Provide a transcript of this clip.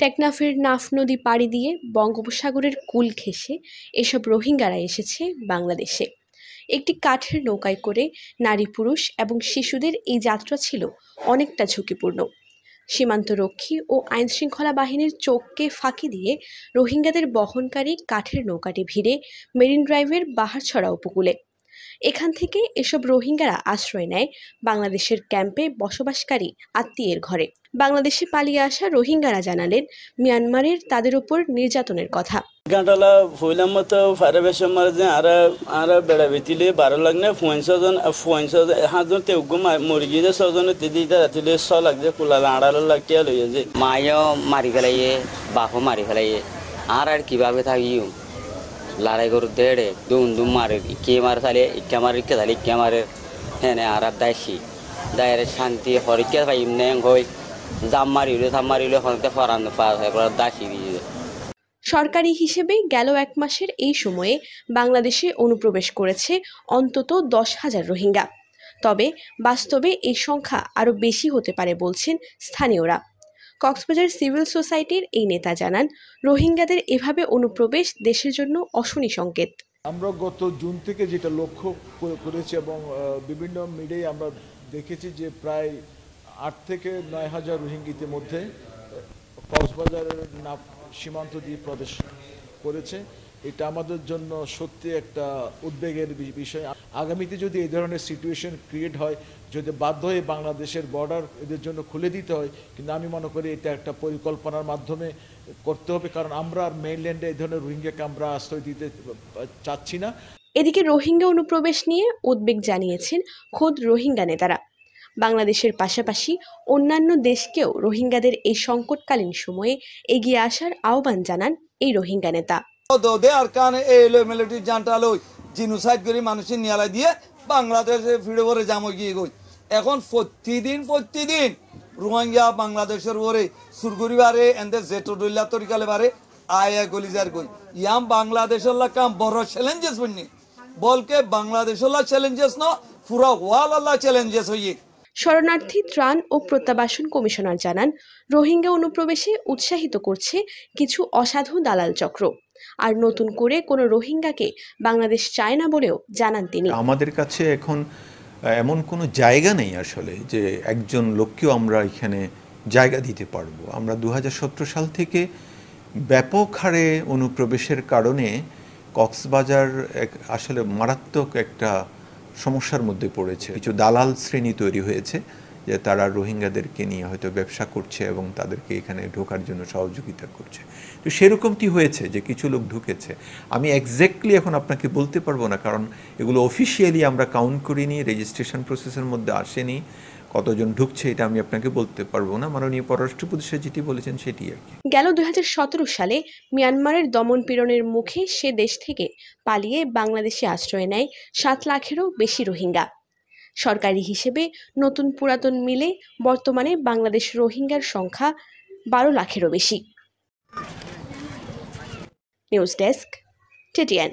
টেকনাফের নাফ নদী পাড়ি দিয়ে বঙ্গোপসাগরের কূল ঘেঁষে এসব রোহিঙ্গারা এসেছে বাংলাদেশে। একটি কাঠের নৌকায় করে নারী, পুরুষ এবং শিশুদের এই যাত্রা ছিল অনেকটা ঝুঁকিপূর্ণ। সীমান্তরক্ষী ও আইনশৃঙ্খলা বাহিনীর চোখকে ফাঁকি দিয়ে রোহিঙ্গাদের বহনকারী কাঠের নৌকাটি ভিড়ে মেরিন ড্রাইভের বাহারছড়া উপকূলে। এখান থেকে এসব রোহিঙ্গারা আশ্রয় নেয় বাংলাদেশের ক্যাম্পে বসবাসকারী আত্মীয়ের ঘরে। বাংলাদেশে পালিয়ে আসা রোহিঙ্গারা জানালেন মিয়ানমারের তাদের উপর নির্যাতনের কথা। গাঁটালা হইলাম মতো ফারাবেশ মারে আর বেড়া বেতিলে 12 লাখ না 500 হাজন তে উগ্র মরি গিয়ে 6 জন দিদা রাতিলে 6 লাখ যে কুলালা 18 লাখ টিয়া লইয়ে যে মায়ও মারি ফেলাইয়ে বাপও মারি ফেলাইয়ে আর কিভাবে থাকিও লড়াই করে দেড়ে দুম মারে কে মারে তাহলে ইকা মারে কে তাহলে ইকা মারে হ্যাঁ আর দাইছি দায়ের শান্তি হরিকে ভাই নেং হই জাম মারিলে হনতে ফরান পাস হয় দাসি দিয়ে। সরকারি হিসেবে গেল 1 মাসের এই সময়ে বাংলাদেশে অনুপ্রবেশ করেছে অন্তত 10,000 রোহিঙ্গা। তবে বাস্তবে এই সংখ্যা আরও বেশি হতে পারে বলছেন স্থানীয়রা। কক্সবাজার সিভিল সোসাইটির এই নেতা জানান, রোহিঙ্গাদের এভাবে অনুপ্রবেশ দেশের জন্য অশনি সংকেত। আমরা গত জুন থেকে যেটা লক্ষ্য করেছি এবং বিভিন্ন মিডিয়ায় আমরা দেখেছি যে প্রায় 8 থেকে 9,000 রোহিঙ্গা ইতিমধ্যে কক্সবাজারের সীমান্ত দিয়ে প্রবেশ করেছে। এটা আমাদের জন্য সত্যি একটা উদ্বেগের বিষয়। আগামীতে যদি এই ধরনের সিচুয়েশন ক্রিয়েট হয়, যদি বাধ্য হয়ে বাংলাদেশের বর্ডার এদের জন্য খুলে দিতে হয়, কিন্তু আমি মনে করি এটা একটা পরিকল্পনার মাধ্যমে করতে হবে, কারণ আমরা আর মেইনল্যান্ডে এই ধরনের রোহিঙ্গাকে আমরা আশ্রয় দিতে চাচ্ছি না। এদিকে রোহিঙ্গা অনুপ্রবেশ নিয়ে উদ্বেগ জানিয়েছেন খোদ রোহিঙ্গা নেতারা। বাংলাদেশের পাশাপাশি অন্যান্য দেশকেও রোহিঙ্গাদের এই সংকটকালীন সময়ে এগিয়ে আসার আহ্বান জানান এই রোহিঙ্গা নেতা। বাংলাদেশে ফিরে পরে জামো গিয়ে গই এখন প্রতিদিন রোহিঙ্গা বাংলাদেশের ওরে সুরগুরিবারে এন্দের জেটোডুল্লা তরিকালে বারে আয়া গলিজার গই ইয়াম বাংলাদেশের কাম বড় চ্যালেঞ্জেস বন্নি বলকে বাংলাদেশের চ্যালেঞ্জেস ন পুরা ওয়াল আল্লাহ চ্যালেঞ্জেস হইয়ে। শরণার্থী ত্রাণ ও প্রত্যাবাসন কমিশনার জানান, রোহিঙ্গা অনুপ্রবেশে উৎসাহিত করছে কিছু অসাধু দালাল চক্র। আর নতুন করে কোনো রোহিঙ্গাকে বাংলাদেশ চায় না বলেও জানান তিনি। আমাদের কাছে এখন এমন কোনো জায়গা নেই আসলে যে একজন লোককেও আমরা এখানে জায়গা দিতে পারবো। আমরা 2017 সাল থেকে ব্যাপক হারে অনুপ্রবেশের কারণে কক্সবাজার আসলে মারাত্মক একটা সমস্যার মধ্যে পড়েছে। কিছু দালাল শ্রেণী তৈরি হয়েছে যে তারা রোহিঙ্গাদেরকে নিয়ে হয়তো ব্যবসা করছে এবং তাদেরকে এখানে ঢোকার জন্য সহযোগিতা করছে। তো সেরকমটি হয়েছে যে কিছু লোক ঢুকেছে। আমি এক্স্যাক্টলি এখন আপনাকে বলতে পারবো না, কারণ এগুলো অফিসিয়ালি আমরা কাউন্ট করিনি, রেজিস্ট্রেশন প্রসেসের মধ্যে আসেনি। কতজন ঢুকছে এটা আমি আপনাকে বলতে পারবো না। মাননীয় পররাষ্ট্র উপদেষ্টা যেটি বলেছেন সেটি আর কি। গেল 2017 সালে মিয়ানমারের দমন পীড়নের মুখে সে দেশ থেকে পালিয়ে বাংলাদেশে আশ্রয় নেয় 7 লাখেরও বেশি রোহিঙ্গা। সরকারি হিসেবে নতুন পুরাতন মিলে বর্তমানে বাংলাদেশ রোহিঙ্গার সংখ্যা 12 লাখেরও বেশি। News desk, TTN।